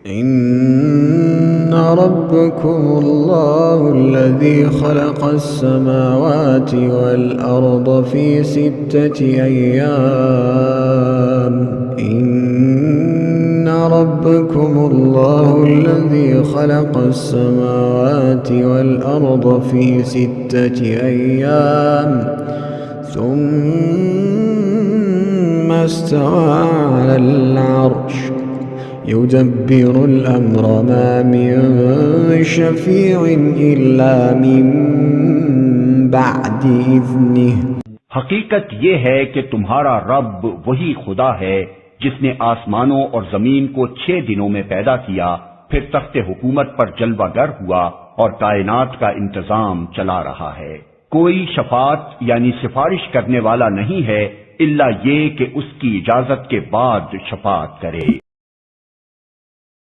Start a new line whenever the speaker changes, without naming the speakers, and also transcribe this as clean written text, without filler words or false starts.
इन्ना रब्बकुमुल्लाहुल्लज़ी खलक़स्समावाति वल अर्द फ़ी सित्तति अय्याम। इन्ना रब्बकुमुल्लाहुल्लज़ी खलक़स्समावाति वल अर्द फ़ी सित्तति अय्याम सुम्मा इस्तवा अलल अर्श युदब्बिरुल अम्र मा मिन शफ़ीइन इल्ला मिन बअदि इज़्निहि।
हकीकत ये है कि तुम्हारा रब वही खुदा है जिसने आसमानों और जमीन को 6 दिनों में पैदा किया, फिर तख्ते हुकूमत पर जलवागर हुआ और कायनात का इंतजाम चला रहा है। कोई शफात यानी सिफारिश करने वाला नहीं है इल्ला ये कि उसकी इजाजत के बाद शफात करे।